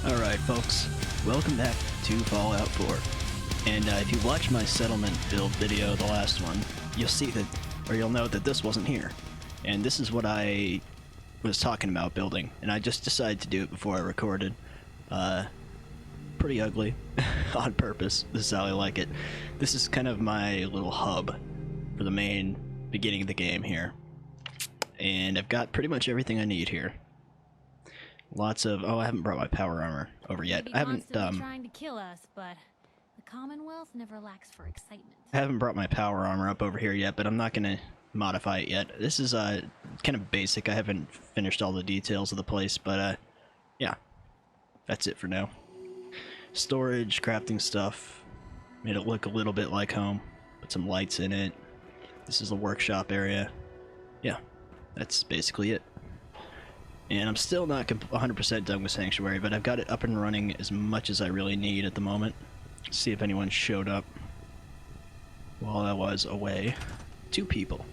Alright folks, welcome back to Fallout 4. And if you watched my settlement build video, the last one, you'll see that, or you'll know that this wasn't here. And this is what I was talking about building, and I just decided to do it before I recorded. Pretty ugly, on purpose. This is how I like it. This is kind of my little hub for the main beginning of the game here. And I've got pretty much everything I need here. Lots of... oh, I haven't brought my power armor over yet. I haven't, trying to kill us, but the Commonwealth never lacks for excitement. I haven't brought my power armor up over here yet, but I'm not gonna modify it yet. This is, kind of basic. I haven't finished all the details of the place, but, yeah. That's it for now. Storage, crafting stuff. Made it look a little bit like home. Put some lights in it. This is the workshop area. Yeah, that's basically it. And I'm still not 100% done with Sanctuary, but I've got it up and running as much as I really need at the moment. See if anyone showed up while I was away. 2 people.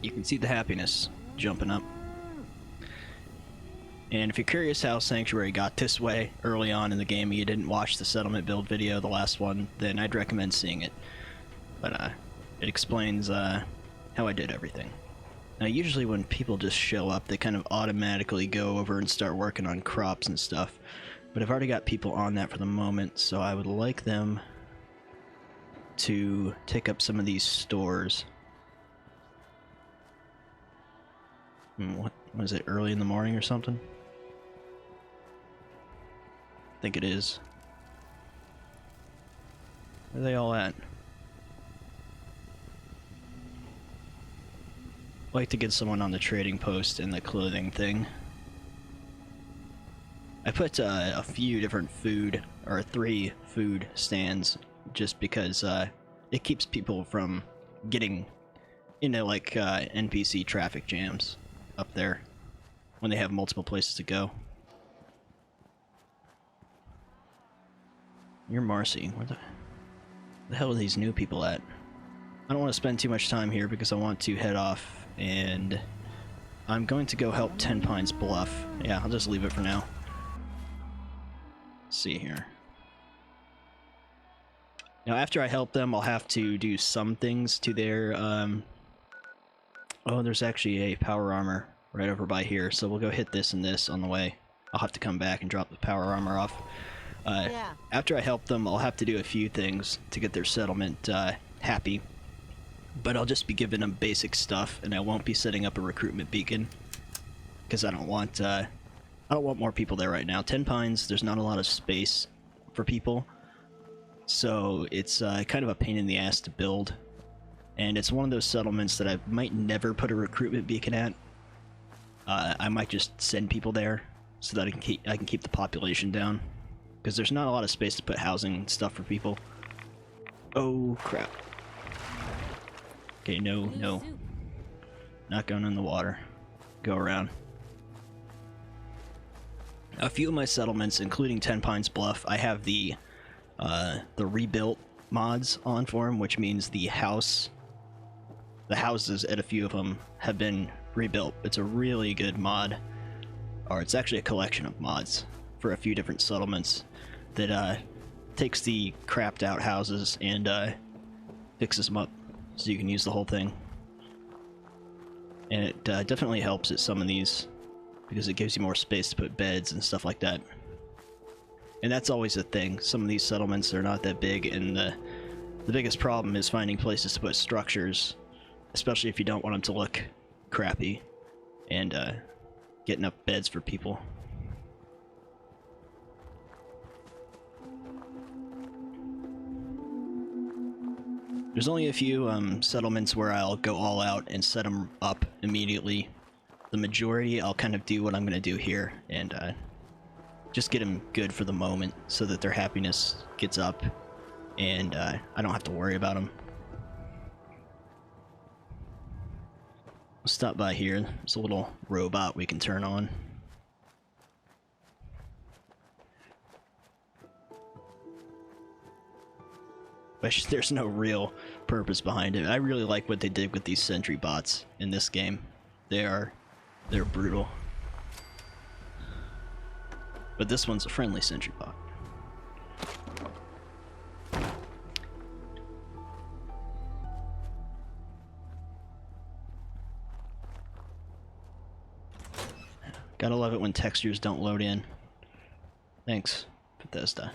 You can see the happiness jumping up. And if you're curious how Sanctuary got this way early on in the game, and you didn't watch the settlement build video, the last one, then I'd recommend seeing it. But it explains how I did everything. Now, usually when people just show up, they kind of automatically go over and start working on crops and stuff. But I've already got people on that for the moment, so I would like them to take up some of these stores. What was it, early in the morning or something? I think it is. Where are they all at? Like to get someone on the trading post and the clothing thing. I put a few different food, or 3 food stands, just because it keeps people from getting into like NPC traffic jams up there when they have multiple places to go. You're Marcy. Where the hell are these new people at? I don't want to spend too much time here because I want to head off. And I'm going to go help Tenpines Bluff. Yeah, I'll just leave it for now. Let's see here. Now, after I help them, I'll have to do some things to their, oh, there's actually a power armor right over by here, so we'll go hit this and this on the way. I'll have to come back and drop the power armor off. After I help them, I'll have to do a few things to get their settlement, happy. But I'll just be giving them basic stuff, and I won't be setting up a recruitment beacon, because I don't want more people there right now. Tenpines, there's not a lot of space for people, so it's kind of a pain in the ass to build, and it's one of those settlements that I might never put a recruitment beacon at. I might just send people there so that I can keep the population down, because there's not a lot of space to put housing and stuff for people. Oh crap. Okay, no. Not going in the water. Go around. A few of my settlements, including Tenpines Bluff, I have the rebuilt mods on for them, which means the houses at a few of them have been rebuilt. It's a really good mod, or it's actually a collection of mods for a few different settlements that takes the crapped out houses and fixes them up. So you can use the whole thing. And it definitely helps at some of these, because it gives you more space to put beds and stuff like that. And that's always a thing. Some of these settlements are not that big, and the biggest problem is finding places to put structures, especially if you don't want them to look crappy, and get enough beds for people. There's only a few settlements where I'll go all out and set them up immediately. The majority, I'll kind of do what I'm going to do here, and just get them good for the moment so that their happiness gets up, and I don't have to worry about them. We'll stop by here. There's a little robot we can turn on. But there's no real purpose behind it. I really like what they did with these sentry bots in this game. They're brutal. But this one's a friendly sentry bot. Gotta love it when textures don't load in. Thanks, Bethesda.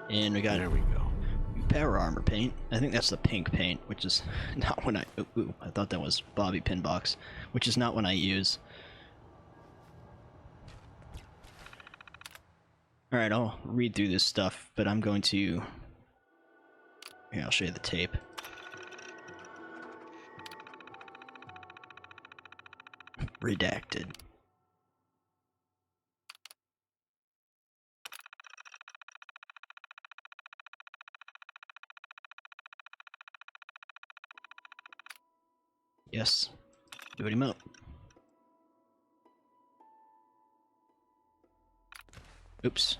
And we got There we go. power armor paint. I think that's the pink paint, which is not one I... Ooh, I thought that was Bobby Pinbox, which is not one I use. Alright, I'll read through this stuff, but I'm going to... Here, I'll show you the tape. Redacted. Yes. Boot him up. Oops.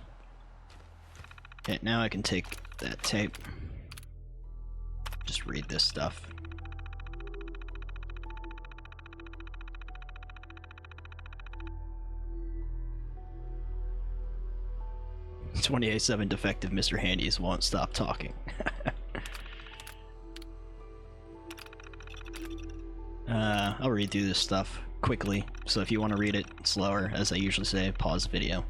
Okay, now I can take that tape. Just read this stuff. "28-7 defective Mr. Handy's won't stop talking." I'll read through this stuff quickly, so if you want to read it slower, as I usually say, pause the video.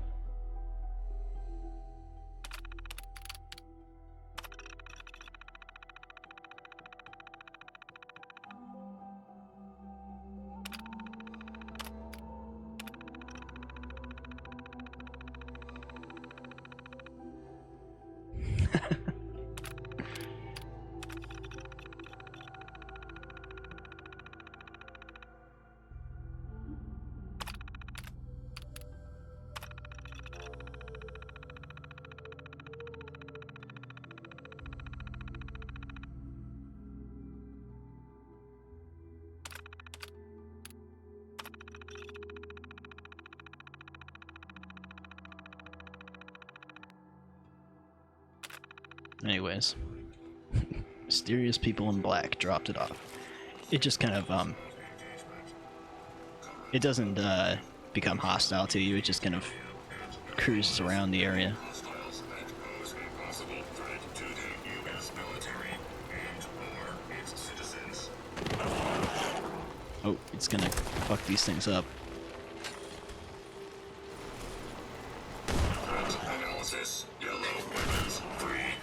Anyways, mysterious people in black dropped it off. It just kind of, it doesn't, become hostile to you, it just kind of cruises around the area. Oh, it's gonna fuck these things up. Analysis, yellow weapons free.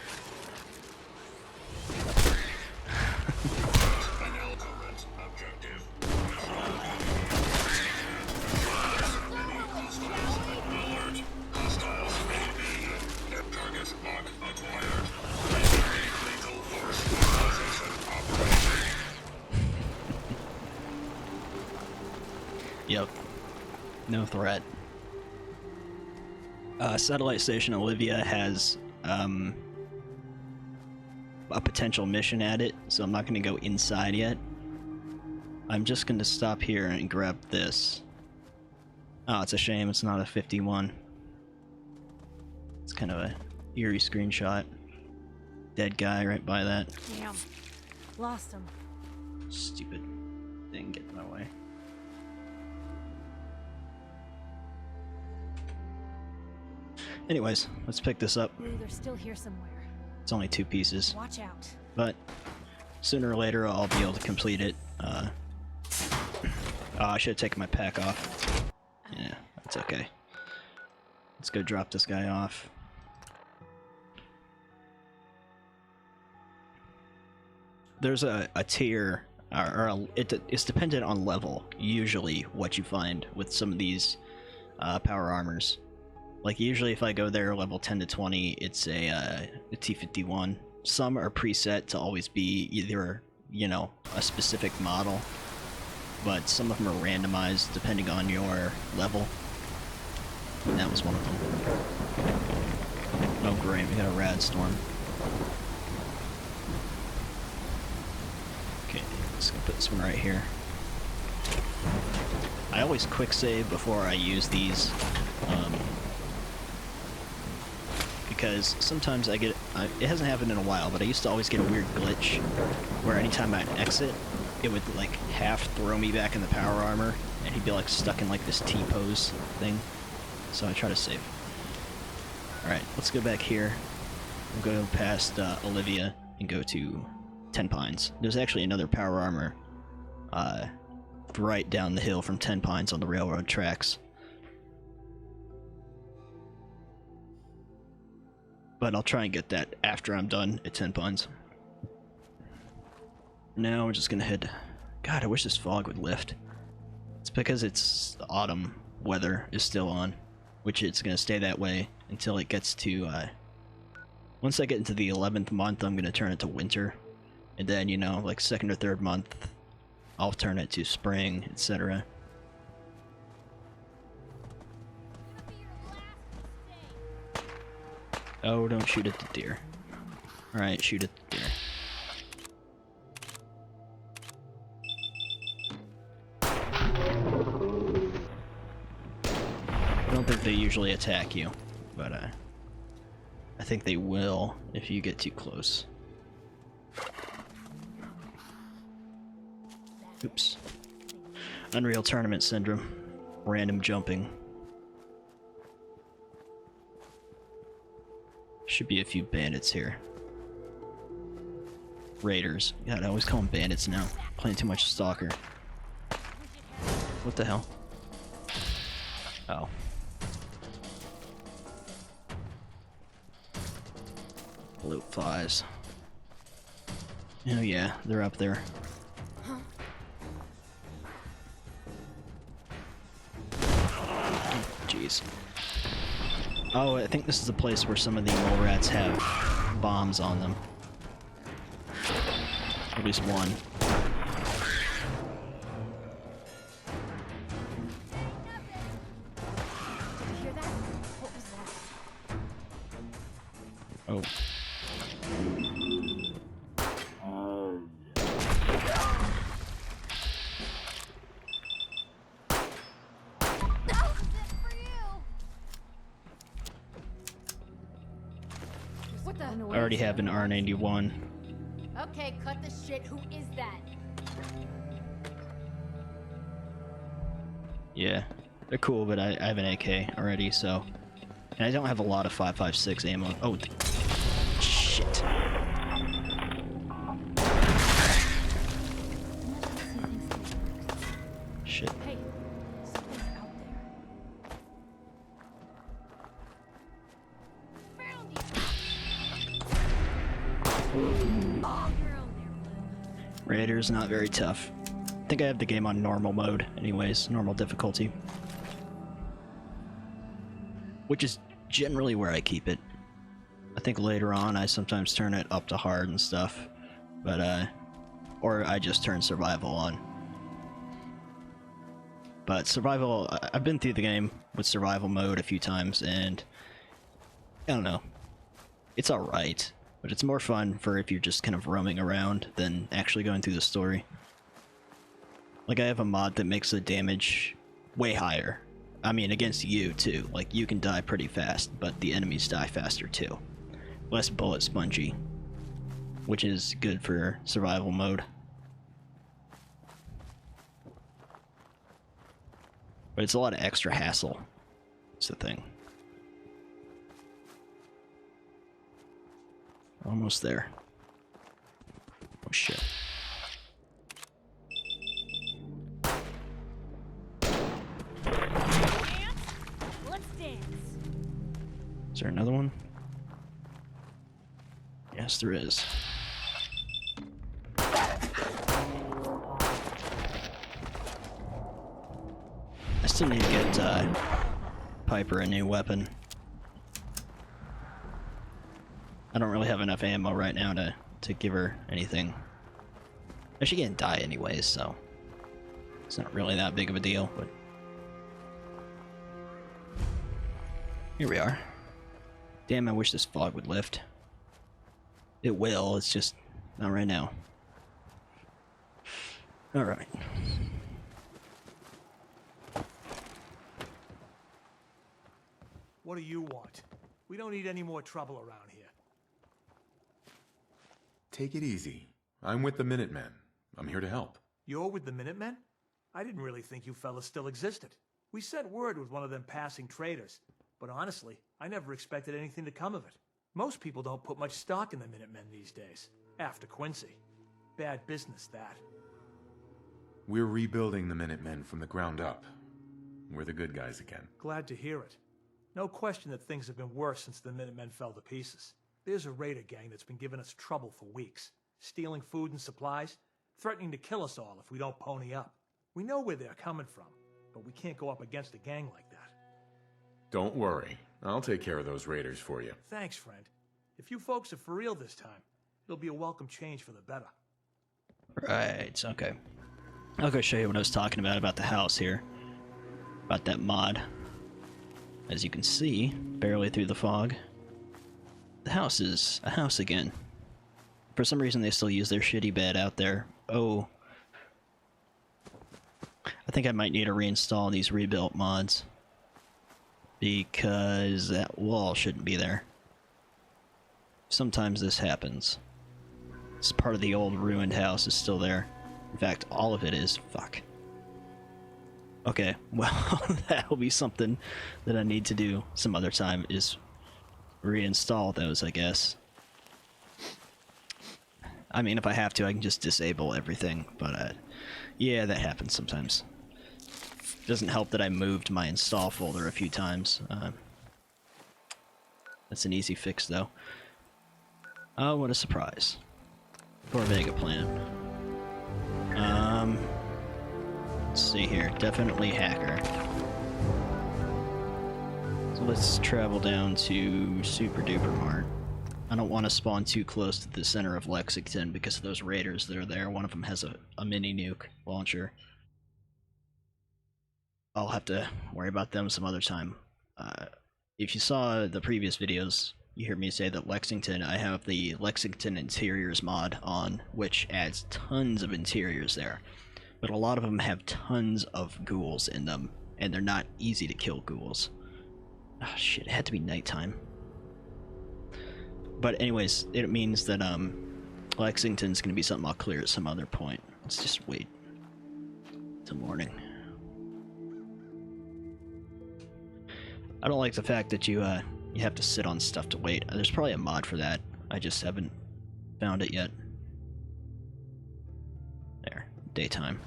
Current objective. Alert. Hostiles may be. Target lock acquired. Lethal force position operation. Yep. No threat. Satellite Station Olivia has a potential mission at it, so I'm not going to go inside yet. I'm just going to stop here and grab this. Oh, it's a shame it's not a 51. It's kind of a eerie screenshot. Dead guy right by that. Damn. Lost him. Stupid thing getting in my way. Anyways, let's pick this up. Ooh, they're still here somewhere. It's only 2 pieces, Watch out. but sooner or later I'll be able to complete it. I should have taken my pack off. Yeah, that's okay. Let's go drop this guy off. There's a tier, it's dependent on level, usually, what you find with some of these power armors. Like, usually if I go there level 10 to 20, it's a T51. Some are preset to always be either, you know, a specific model, but some of them are randomized depending on your level. And that was one of them. Oh great, we got a rad storm. Okay, just gonna put this one right here. I always quick save before I use these. Because sometimes I get, it hasn't happened in a while, but I used to always get a weird glitch where anytime I'd exit, it would like half throw me back in the power armor, and he'd be like stuck in like this T-pose thing. So I try to save. Alright, let's go back here. We'll go past Olivia and go to Tenpines. There's actually another power armor right down the hill from Tenpines on the railroad tracks. But I'll try and get that after I'm done at Tenpines. Now we're just gonna head... God, I wish this fog would lift. It's because it's autumn weather is still on, which it's gonna stay that way until it gets to, once I get into the 11th month, I'm gonna turn it to winter. And then, you know, like 2nd or 3rd month, I'll turn it to spring, etc. Oh, don't shoot at the deer. Alright, shoot at the deer. I don't think they usually attack you, but I think they will if you get too close. Oops. Unreal Tournament Syndrome. Random jumping. Should be a few bandits here. Raiders. God, I always call them bandits now. Playing too much Stalker. What the hell? Oh. Blue flies. Oh yeah, they're up there. Jeez. Oh, I think this is the place where some of the mole rats have bombs on them. At least one. Oh. I already have an R91. Okay, cut the shit. Who is that? Yeah, they're cool, but I have an AK already, so... And I don't have a lot of 5.56 ammo. Oh, shit. Shit. Hey, something's out there. Found you. Oh, you're on there, Blue. Raider's not very tough. I think I have the game on normal mode, anyways, normal difficulty. Which is generally where I keep it. I think later on I sometimes turn it up to hard and stuff, but or I just turn survival on. But survival, I've been through the game with survival mode a few times, and I don't know, it's alright, but it's more fun for if you're just kind of roaming around than actually going through the story. Like, I have a mod that makes the damage way higher. I mean, against you, too. Like, you can die pretty fast, but the enemies die faster, too. Less bullet spongy, which is good for survival mode. But it's a lot of extra hassle. It's the thing. Almost there. Oh, shit. Is there another one? Yes, there is. I still need to get Piper a new weapon. I don't really have enough ammo right now to give her anything. She can't die anyways, so it's not really that big of a deal, but here we are. Damn, I wish this fog would lift. It will, it's just not right now. Alright. What do you want? We don't need any more trouble around here. Take it easy. I'm with the Minutemen. I'm here to help. You're with the Minutemen? I didn't really think you fellas still existed. We sent word with one of them passing traders, but honestly, I never expected anything to come of it. Most people don't put much stock in the Minutemen these days, after Quincy. Bad business, that. We're rebuilding the Minutemen from the ground up. We're the good guys again. Glad to hear it. No question that things have been worse since the Minutemen fell to pieces. There's a raider gang that's been giving us trouble for weeks, stealing food and supplies, threatening to kill us all if we don't pony up. We know where they're coming from, but we can't go up against a gang like that. Don't worry. I'll take care of those raiders for you. Thanks, friend. If you folks are for real this time, it'll be a welcome change for the better. Right, okay. I'll go show you what I was talking about the house here. About that mod. As you can see, barely through the fog, the house is a house again. For some reason they still use their shitty bed out there. Oh. I think I might need to reinstall these rebuilt mods. Because that wall shouldn't be there. Sometimes this happens. This part of the old ruined house is still there. In fact, all of it is. Fuck. Okay, well, that'll be something that I need to do some other time, is reinstall those, I guess. I mean, if I have to, I can just disable everything, but yeah, that happens sometimes. Doesn't help that I moved my install folder a few times. That's an easy fix, though. Oh, what a surprise. Corvega plan. Let's see here. Definitely hacker. So let's travel down to Super Duper Mart. I don't want to spawn too close to the center of Lexington because of those raiders that are there. One of them has a mini nuke launcher. I'll have to worry about them some other time. If you saw the previous videos, you hear me say that Lexington, I have the Lexington Interiors mod on, which adds tons of interiors there. But a lot of them have tons of ghouls in them, and they're not easy to kill ghouls. Oh shit, it had to be nighttime. But anyways, it means that Lexington's gonna be something I'll clear at some other point. Let's just wait till morning. I don't like the fact that you have to sit on stuff to wait. There's probably a mod for that. I just haven't found it yet. There, daytime.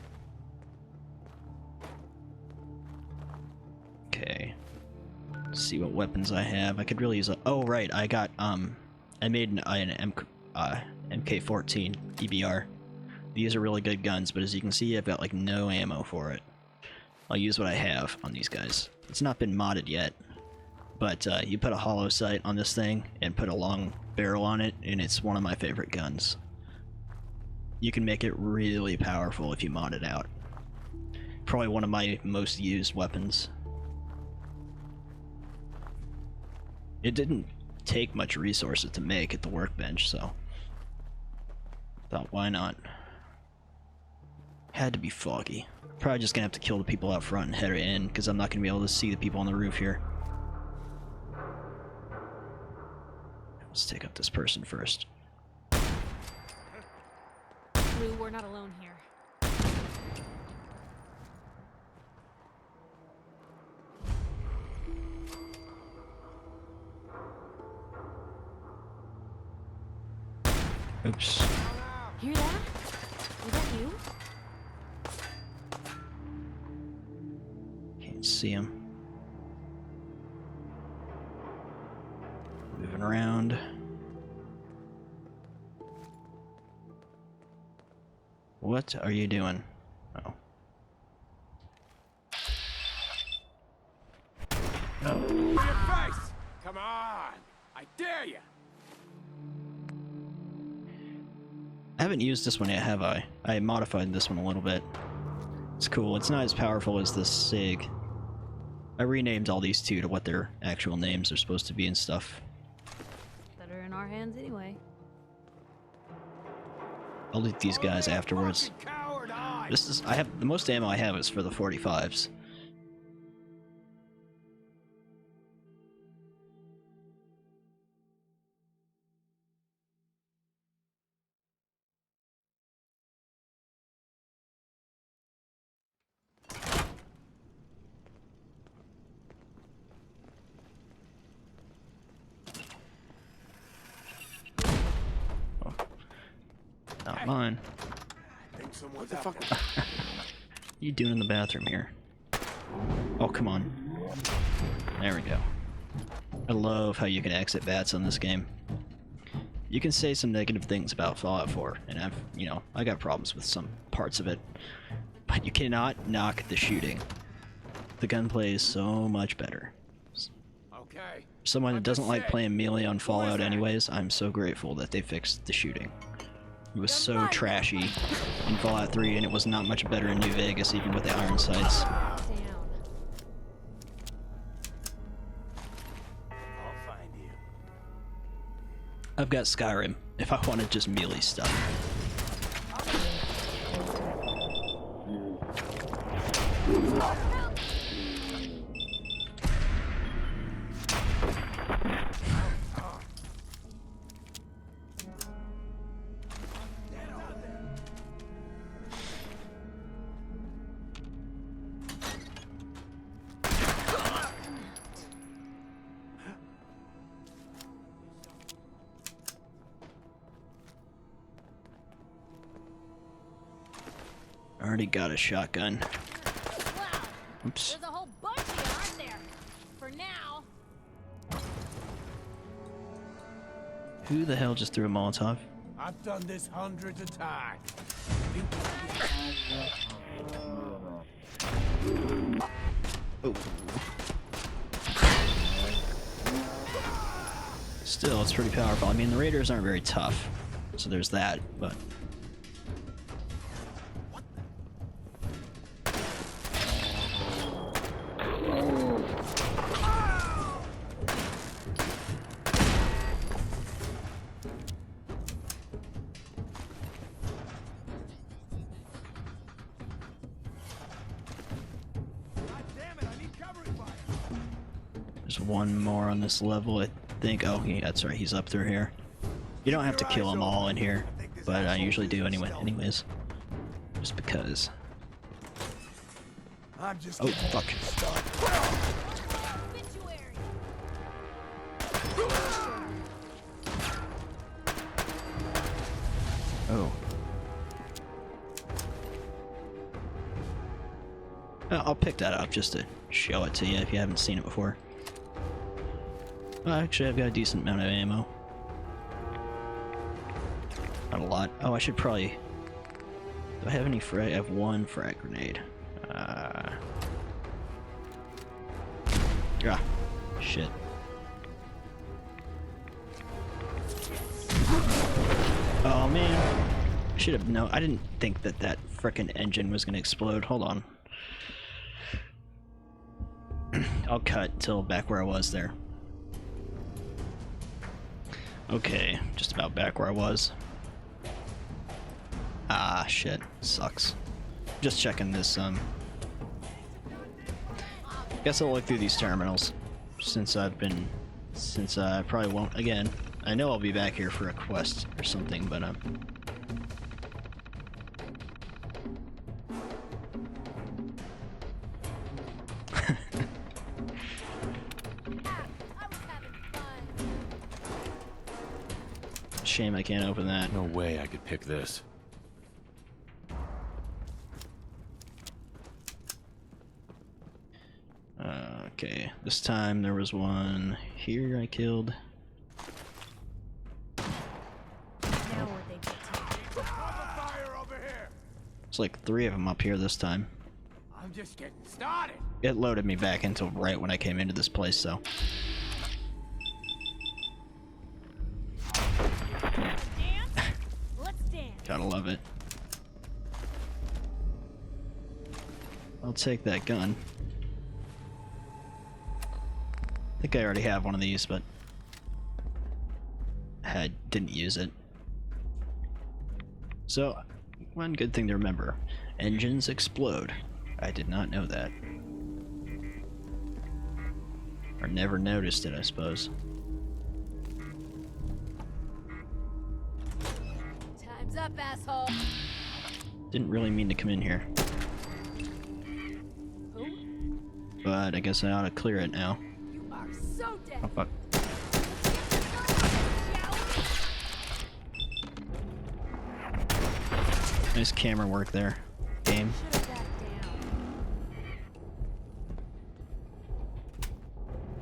Okay. Let's see what weapons I have. I could really use a... Oh, right, I got, I made an MK14 EBR. These are really good guns, but as you can see, I've got, like, no ammo for it. I'll use what I have on these guys. It's not been modded yet, but you put a hollow sight on this thing and put a long barrel on it, and it's one of my favorite guns. You can make it really powerful if you mod it out. Probably one of my most used weapons. It didn't take much resources to make at the workbench, so thought why not. Had to be foggy. Probably just gonna have to kill the people out front and head in, because I'm not gonna be able to see the people on the roof here. Let's take out this person first. Lou, we're not alone here. Oops. Hear that? Was that you? Can't see him. Moving around. What are you doing? Oh. To your face! Come on! I dare you! I haven't used this one yet, have I? I modified this one a little bit. It's cool. It's not as powerful as the SIG. I renamed all these two to what their actual names are supposed to be and stuff. Better in our hands anyway. I'll loot these guys afterwards. Coward, This is... I have... The most ammo I have is for the 45s. Fine. What the fuck? What are you doing in the bathroom here? Oh, come on. There we go. I love how you can exit bats on this game. You can say some negative things about Fallout 4, and I got problems with some parts of it, but you cannot knock the shooting. The gunplay is so much better. Okay. Someone that doesn't like playing melee on Fallout anyways, I'm so grateful that they fixed the shooting. It was so trashy in Fallout 3, and it was not much better in New Vegas, even with the iron sights. Down. I'll find you. I've got Skyrim, if I wanted just melee stuff. Already got a shotgun. Wow. Oops. There's a whole bunch of you, aren't there? For now. Who the hell just threw a Molotov? I've done this hundreds of times. Oh. Still, it's pretty powerful. I mean, the raiders aren't very tough, so there's that, but... There's one more on this level, I think. Oh, yeah, that's right, he's up through here. You don't have to kill them all in here, but I usually do anyways. Just because. I'm just Oh, fuck. Obituary. Oh. I'll pick that up just to show it to you if you haven't seen it before. Well, actually, I've got a decent amount of ammo. Not a lot. Oh, I should probably... Do I have any frag? I have one frag grenade. Ah, shit. Oh, man. I should have known. I didn't think that that frickin' engine was gonna explode. Hold on. I'll cut till back where I was there. Okay, just about back where I was. Ah, shit. Sucks. Just checking this, Guess I'll look through these terminals, since I probably won't again. I know I'll be back here for a quest or something, but, shame I can't open that. No way I could pick this. Okay, this time there was one here I killed. Now where they get to. Fire over here. It's like 3 of them up here this time. I'm just getting started. It loaded me back until right when I came into this place, so. Dance? Let's dance. Gotta love it. I'll take that gun. I think I already have one of these, but I didn't use it. So, one good thing to remember. Engines explode. I did not know that. Or never noticed it, I suppose. Time's up, asshole. Didn't really mean to come in here. Who? But I guess I ought to clear it now. You are so dead. Oh, fuck. Nice camera work there. Game. Should've backed down.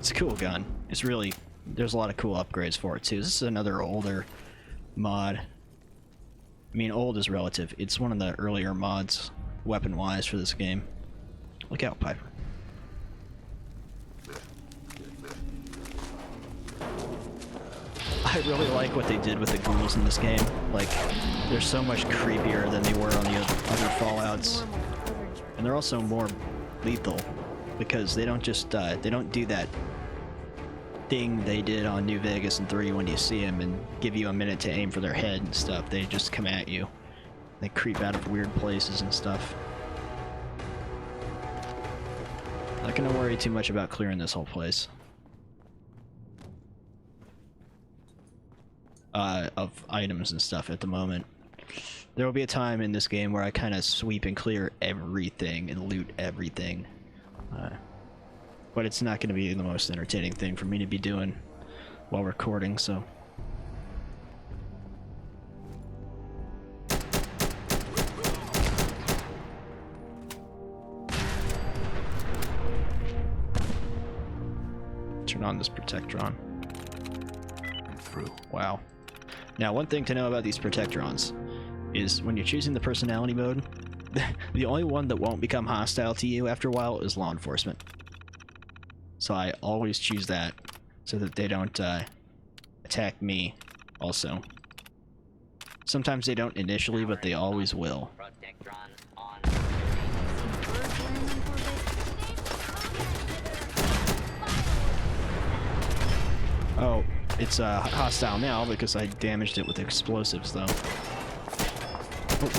It's a cool gun. It's really... There's a lot of cool upgrades for it, too. This is another older mod. I mean, old is relative. It's one of the earlier mods, weapon-wise, for this game. Look out, Piper. I really like what they did with the ghouls in this game. Like, they're so much creepier than they were on the other Fallouts. And they're also more lethal, because they don't just, they don't do that thing they did on New Vegas and 3 when you see them and give you a minute to aim for their head and stuff. They just come at you. They creep out of weird places and stuff. Not gonna worry too much about clearing this whole place. Of items and stuff at the moment. There will be a time in this game where I kind of sweep and clear everything and loot everything. But it's not going to be the most entertaining thing for me to be doing while recording, so... Turn on this Protectron. I'm through. Wow. Now, one thing to know about these Protectrons is when you're choosing the personality mode, the only one that won't become hostile to you after a while is law enforcement. So I always choose that so that they don't attack me also. Sometimes they don't initially, but they always will. Oh, it's hostile now because I damaged it with explosives, though. Oh.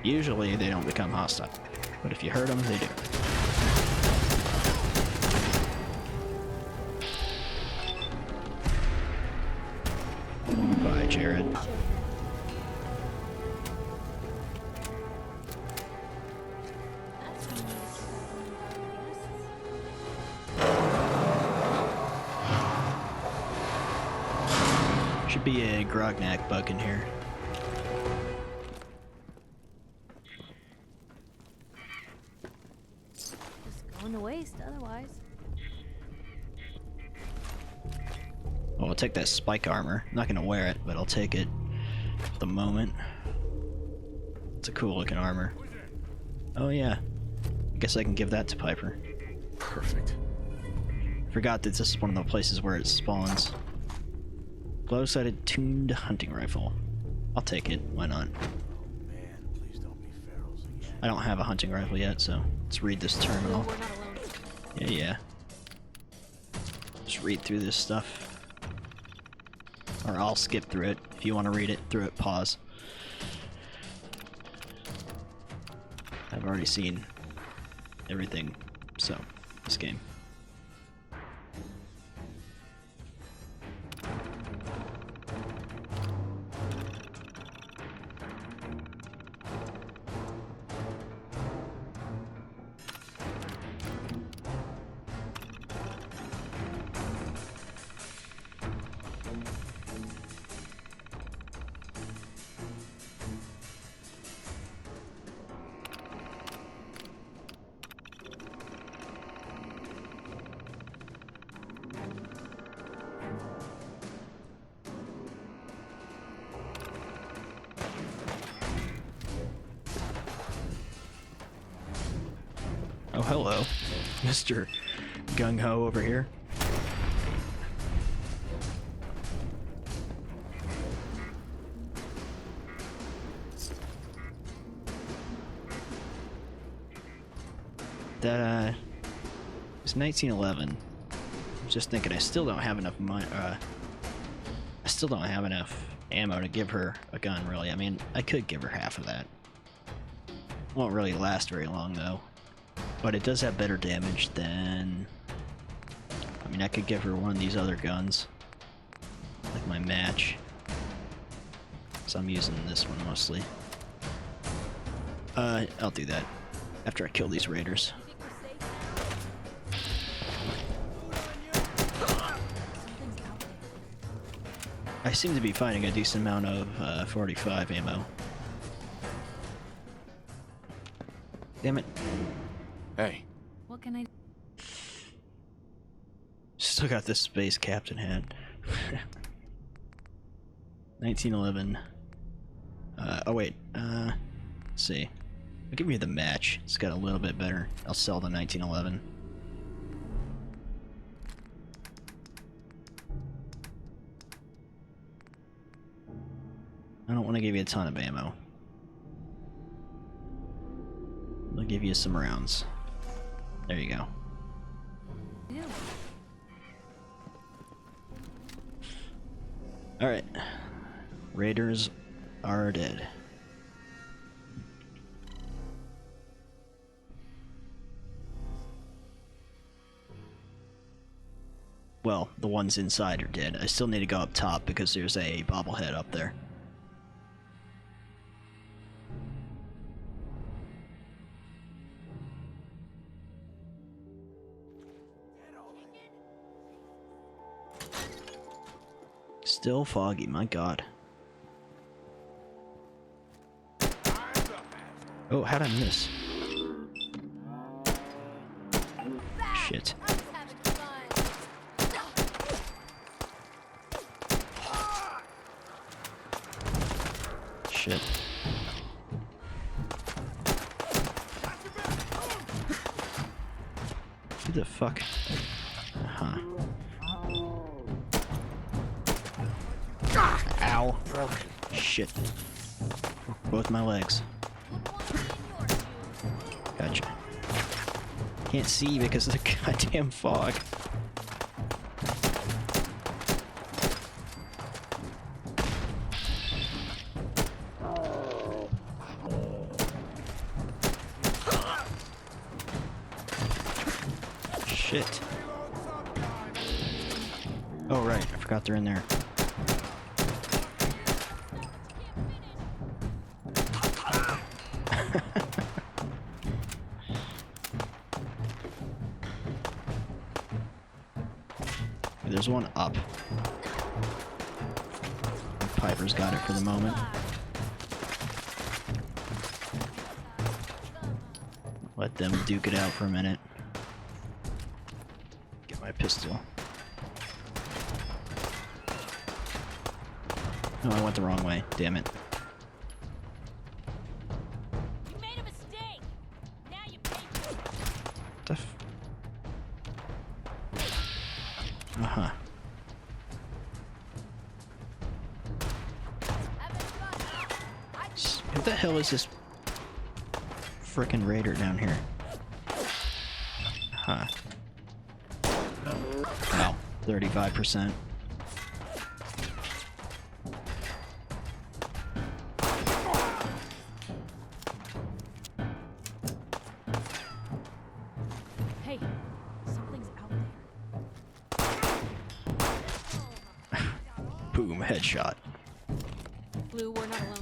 Usually they don't become hostile, but if you hurt them, they do. Bye, Jared. Should be a Grognak bug in here. Just going to waste otherwise. Well, I'll take that spike armor. I'm not gonna wear it, but I'll take it at the moment. It's a cool looking armor. Oh yeah. I guess I can give that to Piper. Perfect. Forgot that this is one of the places where it spawns. Glow-sighted tuned hunting rifle. I'll take it. Why not? Man, please don't be ferals again. I don't have a hunting rifle yet, so let's read this terminal. We're not alone. Yeah. Just read through this stuff. Or I'll skip through it. If you want to read it through it, pause. I've already seen everything, so, this game. Oh, hello, Mr. Gung-Ho over here. That, it's 1911. I was just thinking I still don't have enough money, I still don't have enough ammo to give her a gun, really. I mean, I could give her half of that. Won't really last very long, though. But it does have better damage than... I mean, I could give her one of these other guns. Like my match. So I'm using this one mostly. I'll do that. After I kill these raiders. Something's out there. I seem to be finding a decent amount of 45 ammo. Damn it. Hey, What can I... Still got this space captain hat. 1911. Oh wait, let's see. I'll give you the match. It's got a little bit better. I'll sell the 1911. I don't want to give you a ton of ammo. I'll give you some rounds. There you go. do? Alright. Raiders are dead. Well, the ones inside are dead. I still need to go up top because there's a bobblehead up there. Still foggy, my god. Oh, how'd I miss? Shit. Shit. Who the fuck? Huh. Ow. Shit. Both my legs. Gotcha. Can't see because of the goddamn fog. Shit. Oh right, I forgot they're in there. There's one up. Piper's got it for the moment. Let them duke it out for a minute. Get my pistol. No, I went the wrong way. Damn it. You made a mistake. Now you pay for it. What the f- Uh-huh. Who the hell is this frickin' raider down here? Huh. Oh, 35%. Hey, something's out there. Boom, headshot. Blue, we're not alone.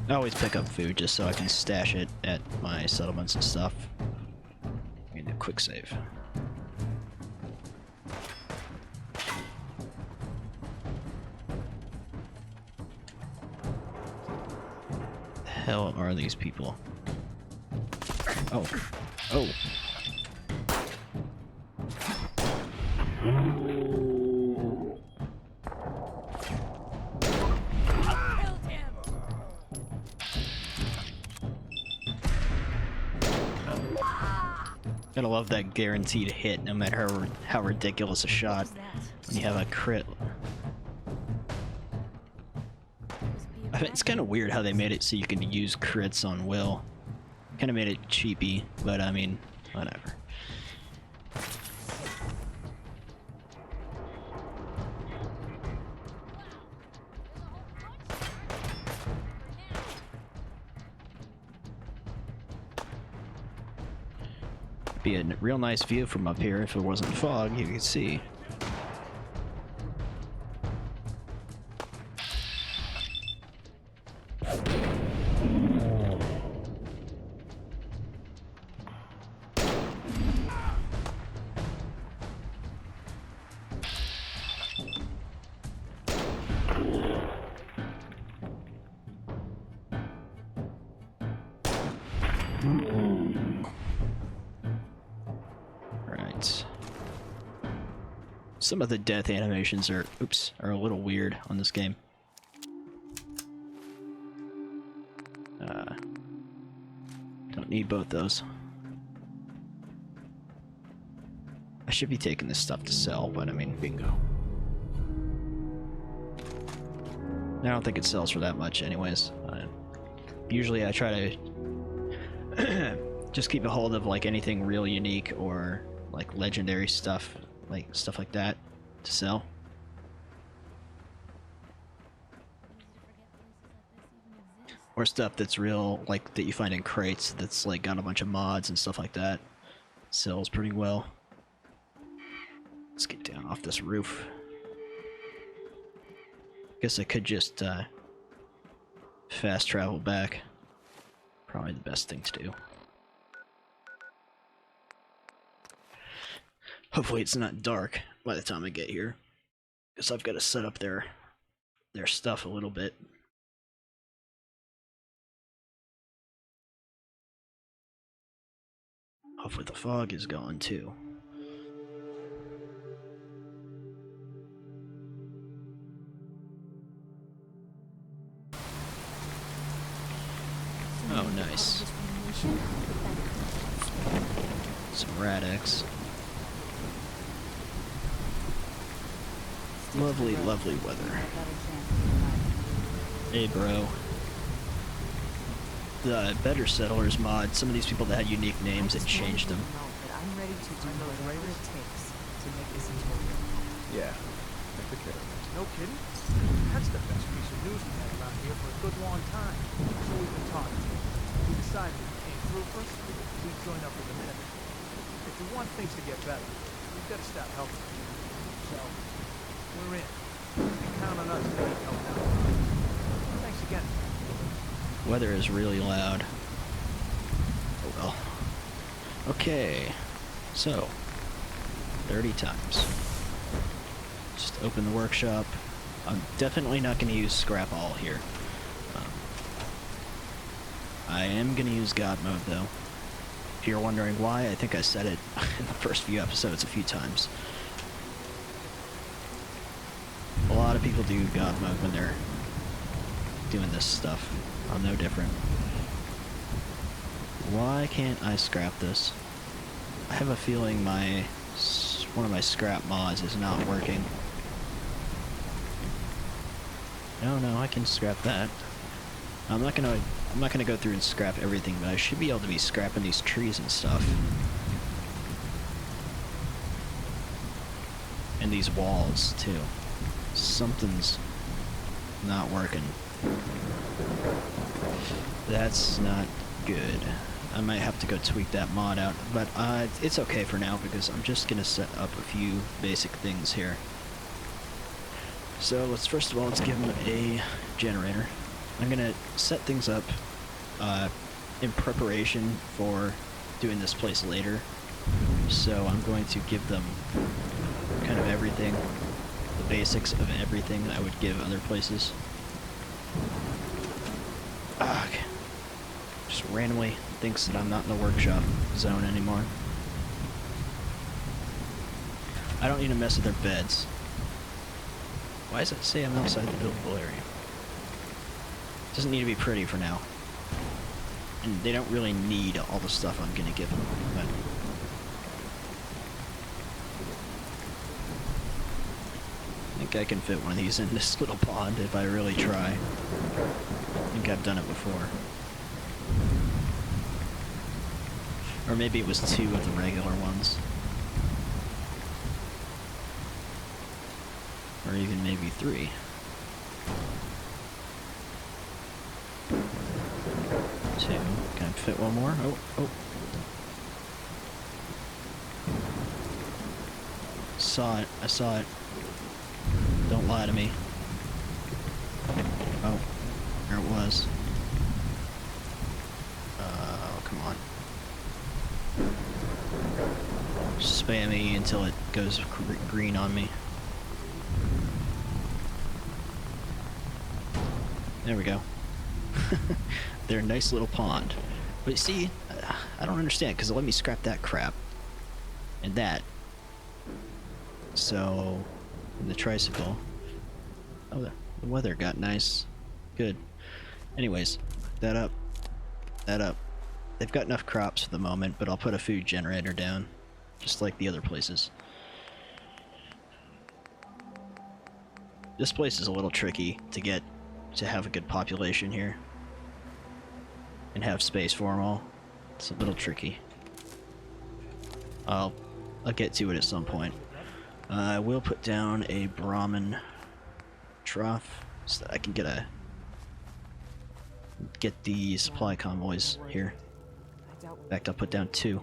I always pick up food just so I can stash it at my settlements and stuff. I need a quick save. The hell are these people? Oh. Oh. Killed him. Gotta love that guaranteed hit, no matter how ridiculous a shot. What was that? When you have a crit. Must be a It's kind of weird how they made it so you can use crits on Will. Kind of made it cheapy, but I mean, whatever. Be a real nice view from up here. If it wasn't fog, you could see. Some of the death animations are, are a little weird on this game. Don't need both those. I should be taking this stuff to sell, but I mean... Bingo. I don't think it sells for that much anyways. Usually I try to just keep a hold of like anything real unique or like legendary stuff like that to sell. Or stuff that's real, like that you find in crates that's like got a bunch of mods and stuff like that. Sells pretty well. Let's get down off this roof. Guess I could just fast travel back. Probably the best thing to do. Hopefully it's not dark by the time I get here, because I've got to set up their stuff a little bit. Hopefully the fog is gone too. Oh, nice. Some Rad-X. Lovely, lovely weather. Hey, bro. The Better Settlers mod, some of these people that had unique names, it changed them. I'm ready to do whatever it takes to make this into a real life. Yeah. I took care of it. No kidding? That's the best piece of news we've had around here for a good long time. So we've been talking. We decided if it came through for us, we'd join up with the Minutemen. If we want things to get better, we've got to start helping people. So, we're in. And count on us to keep helping out. Thanks again. Weather is really loud. Oh well. Okay. So, 30 times. Just open the workshop. I'm definitely not going to use scrap all here. I am going to use God mode though. If you're wondering why, I think I said it in the first few episodes a few times. A lot of people do God mode when they're doing this stuff. I'm no different. Why can't I scrap this? I have a feeling one of my scrap mods is not working. No, I can scrap that. I'm not gonna go through and scrap everything, but I should be able to be scrapping these trees and stuff. And these walls too. Something's not working. That's not good. I might have to go tweak that mod out, but it's okay for now because I'm just gonna set up a few basic things here. So let's first of all, let's give him a generator. I'm gonna set things up in preparation for doing this place later. So I'm going to give them kind of everything, the basics of everything I would give other places. Okay. Just randomly thinks that I'm not in the workshop zone anymore. I don't need to mess with their beds. Why does it say I'm outside the buildable area? Doesn't need to be pretty for now. And they don't really need all the stuff I'm gonna give them, but... I think I can fit one of these in this little pond if I really try. I think I've done it before. Or maybe it was 2 of the regular ones. Or even maybe 3. Two. Can I fit one more? Oh. I saw it. Don't lie to me. Oh, there it was. Oh, come on. Spam me until it goes green on me. There we go. They're a nice little pond. But see, I don't understand, because it let me scrap that crap. And that. So, and the tricycle. Oh, the weather got nice. Good. Anyways, that up. That up. They've got enough crops for the moment, but I'll put a food generator down. Just like the other places. This place is a little tricky to have a good population here. And have space for them all. It's a little tricky. I'll get to it at some point. I will put down a Brahmin trough so that I can get the supply convoys here. In fact, I'll put down 2.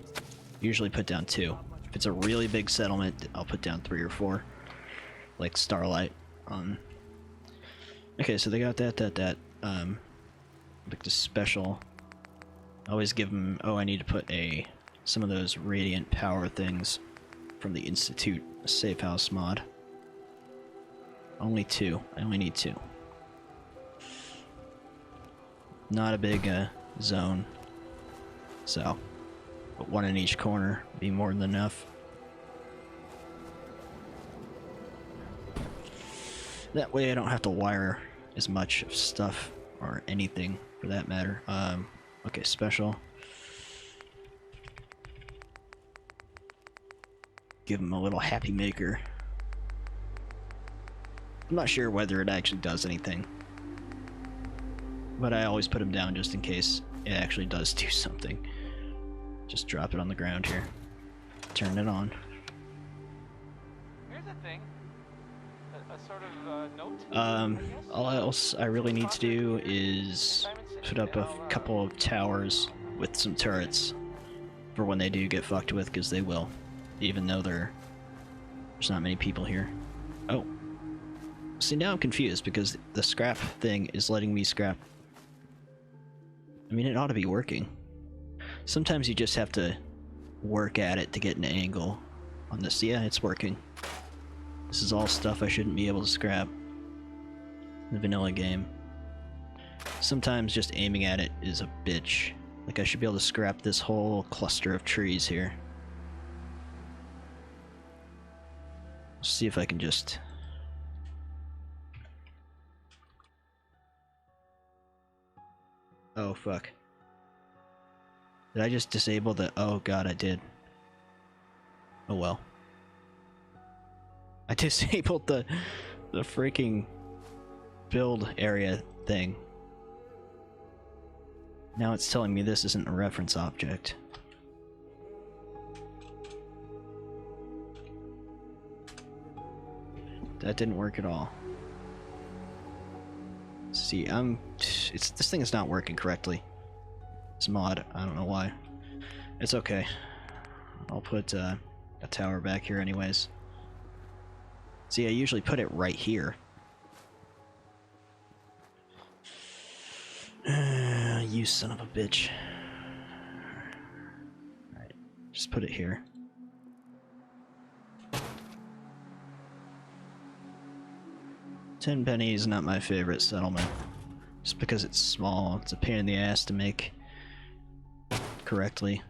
Usually put down 2. If it's a really big settlement, I'll put down 3 or 4. Like Starlight. Okay, so they got that. Like the special. I always give them. Oh, I need to put some of those radiant power things from the Institute safe house mod. Only 2. I only need 2. Not a big zone, so but 1 in each corner would be more than enough. That way I don't have to wire as much of stuff, or anything for that matter. Okay, special. Give him a little happy maker. I'm not sure whether it actually does anything, but I always put him down just in case it actually does do something. Just drop it on the ground here. Turn it on. Here's a thing. A sort of note. All else I really need to do is put up a couple of towers with some turrets for when they do get fucked with, because they will, even though there's not many people here. Oh. See, now I'm confused because the scrap thing is letting me scrap. I mean, it ought to be working. Sometimes you just have to work at it to get an angle on this. Yeah, it's working. This is all stuff I shouldn't be able to scrap in the vanilla game. Sometimes just aiming at it is a bitch. Like, I should be able to scrap this whole cluster of trees here. Let's see if I can just... Oh, fuck. Did I just disable the... Oh, God, I did. Oh, well. I disabled the freaking build area thing. Now it's telling me this isn't a reference object. That didn't work at all. See, this thing is not working correctly. It's mod. I don't know why. It's okay. I'll put a tower back here anyways. See, I usually put it right here. You son of a bitch. Alright, just put it here. Tenpenny is not my favorite settlement. Just because it's small, it's a pain in the ass to make correctly.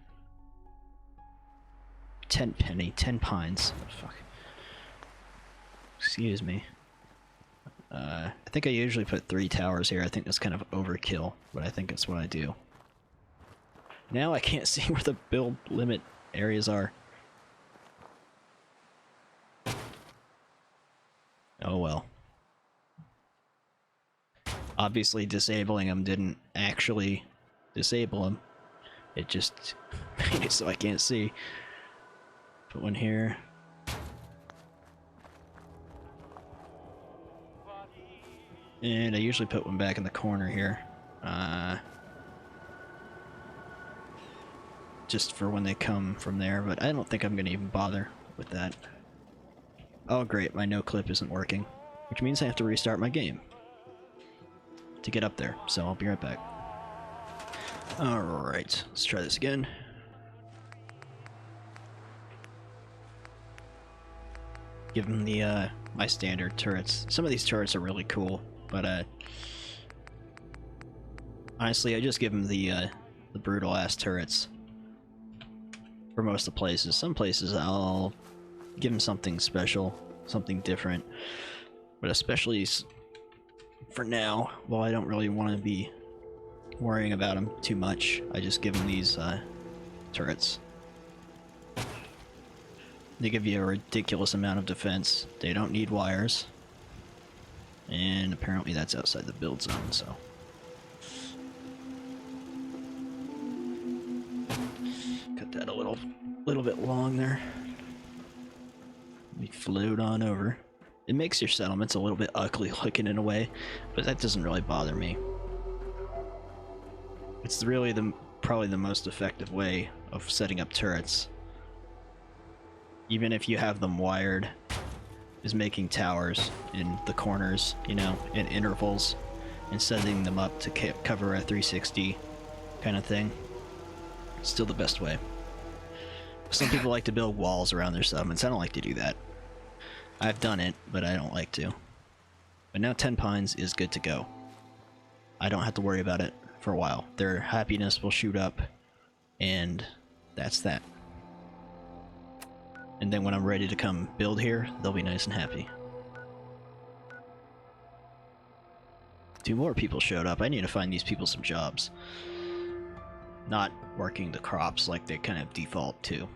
Tenpines. Oh, fuck. Excuse me. I think I usually put 3 towers here. I think that's kind of overkill, but I think that's what I do. Now I can't see where the build limit areas are. Oh well. Obviously disabling them didn't actually disable them. It just made it so I can't see. Put one here. And I usually put one back in the corner here. Just for when they come from there, but I don't think I'm gonna even bother with that. Oh great, my no clip isn't working. Which means I have to restart my game to get up there, so I'll be right back. Alright, let's try this again. Give them the, my standard turrets. Some of these turrets are really cool, but, honestly, I just give them the brutal-ass turrets for most of the places. Some places I'll Give them something special, something different. But especially for now, while I don't really want to be worrying about them too much, I just give them these turrets. They give you a ridiculous amount of defense. They don't need wires. And apparently that's outside the build zone, so... cut that a little bit long there. We float on over. It makes your settlements a little bit ugly looking in a way, but that doesn't really bother me. It's really probably the most effective way of setting up turrets. Even if you have them wired, is making towers in the corners, you know, in intervals, and setting them up to cover a 360 kind of thing. Still the best way. Some people like to build walls around their settlements. I don't like to do that. I've done it, but I don't like to. But now Tenpines is good to go. I don't have to worry about it for a while. Their happiness will shoot up, and that's that. And then when I'm ready to come build here, they'll be nice and happy. 2 more people showed up. I need to find these people some jobs. Not working the crops like they kind of default to.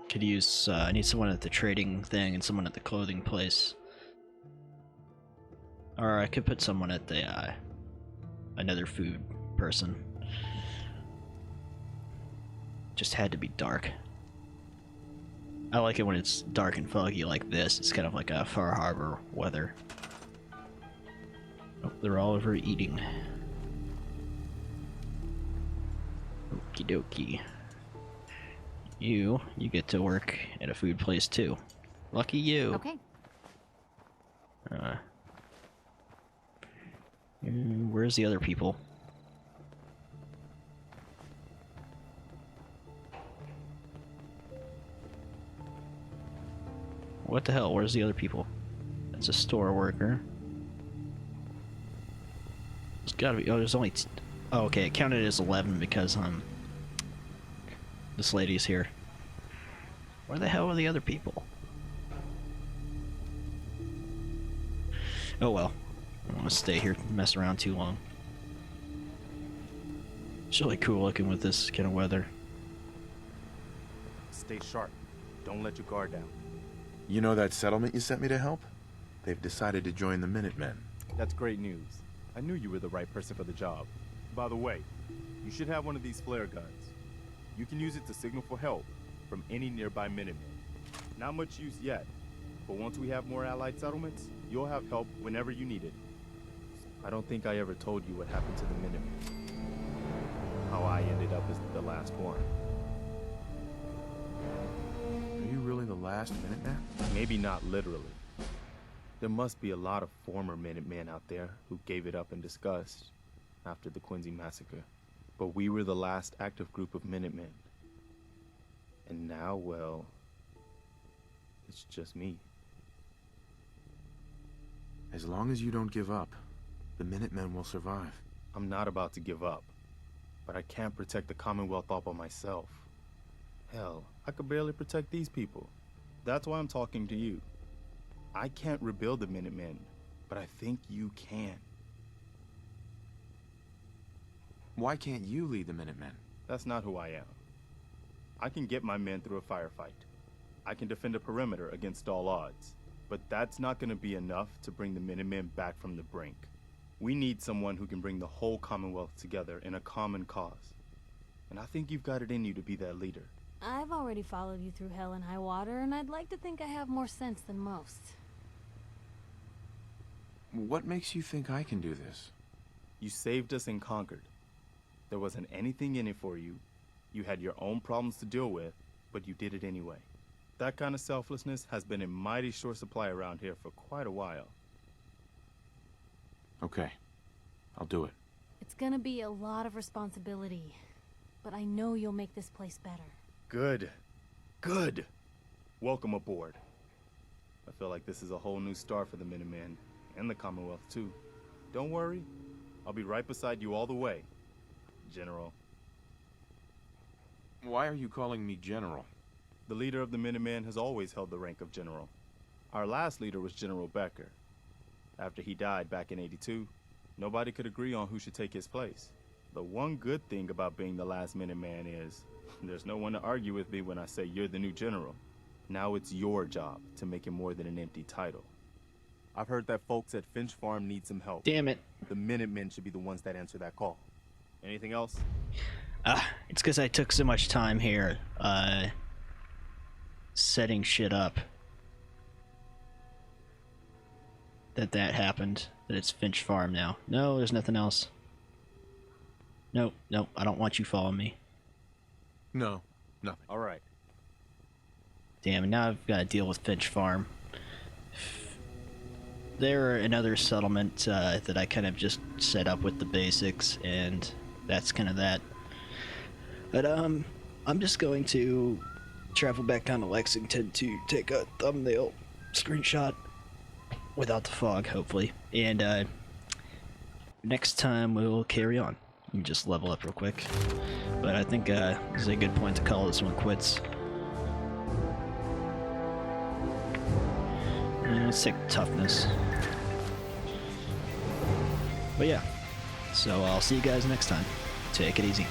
Could use, I need someone at the trading thing and someone at the clothing place. Or I could put someone at the, another food person. Just had to be dark. I like it when it's dark and foggy like this. It's kind of like a Far Harbor weather. Oh, they're all over eating. Okie dokie. You get to work at a food place too. Lucky you. Okay. Where's the other people? What the hell? Where's the other people? That's a store worker. There's gotta be. Oh, there's only. Oh, okay. It counted as 11 because this lady's here. Where the hell are the other people? Oh well. I don't want to stay here and mess around too long. It's really cool looking with this kind of weather. Stay sharp. Don't let your guard down. You know that settlement you sent me to help? They've decided to join the Minutemen. That's great news. I knew you were the right person for the job. By the way, you should have one of these flare guns. You can use it to signal for help from any nearby Minutemen. Not much use yet, but once we have more allied settlements, you'll have help whenever you need it. I don't think I ever told you what happened to the Minutemen. How I ended up as the last one. Are you really the last Minuteman? Maybe not literally. There must be a lot of former Minutemen out there who gave it up in disgust after the Quincy massacre. But we were the last active group of Minutemen. And now, well, it's just me. As long as you don't give up, the Minutemen will survive. I'm not about to give up, but I can't protect the Commonwealth all by myself. Hell, I could barely protect these people. That's why I'm talking to you. I can't rebuild the Minutemen, but I think you can. Why can't you lead the Minutemen? That's not who I am. I can get my men through a firefight. I can defend a perimeter against all odds. But that's not going to be enough to bring the Minutemen back from the brink. We need someone who can bring the whole Commonwealth together in a common cause. And I think you've got it in you to be that leader. I've already followed you through hell and high water, and I'd like to think I have more sense than most. What makes you think I can do this? You saved us and conquered. There wasn't anything in it for you. You had your own problems to deal with, but you did it anyway. That kind of selflessness has been in mighty short supply around here for quite a while. Okay. I'll do it. It's gonna be a lot of responsibility, but I know you'll make this place better. Good. Good. Welcome aboard. I feel like this is a whole new start for the Minutemen, and the Commonwealth too. Don't worry. I'll be right beside you all the way, General. Why are you calling me General? The leader of the Minutemen has always held the rank of General. Our last leader was General Becker. After he died back in '82, nobody could agree on who should take his place. The one good thing about being the last Minuteman is there's no one to argue with me when I say you're the new general. Now it's your job to make it more than an empty title. I've heard that folks at Finch Farm need some help. Damn it. The Minutemen should be the ones that answer that call. Anything else? It's because I took so much time here, setting shit up. That happened. That it's Finch Farm now. No, there's nothing else. Nope, I don't want you following me. No, nothing. All right. Damn, and now I've got to deal with Finch Farm. They're another settlement that I kind of just set up with the basics, and that's kind of that. But I'm just going to travel back down to Lexington to take a thumbnail screenshot without the fog, hopefully. And next time we'll carry on. Let me just level up real quick. But I think this is a good point to call this one quits. And let's take toughness. But yeah, so I'll see you guys next time. Take it easy.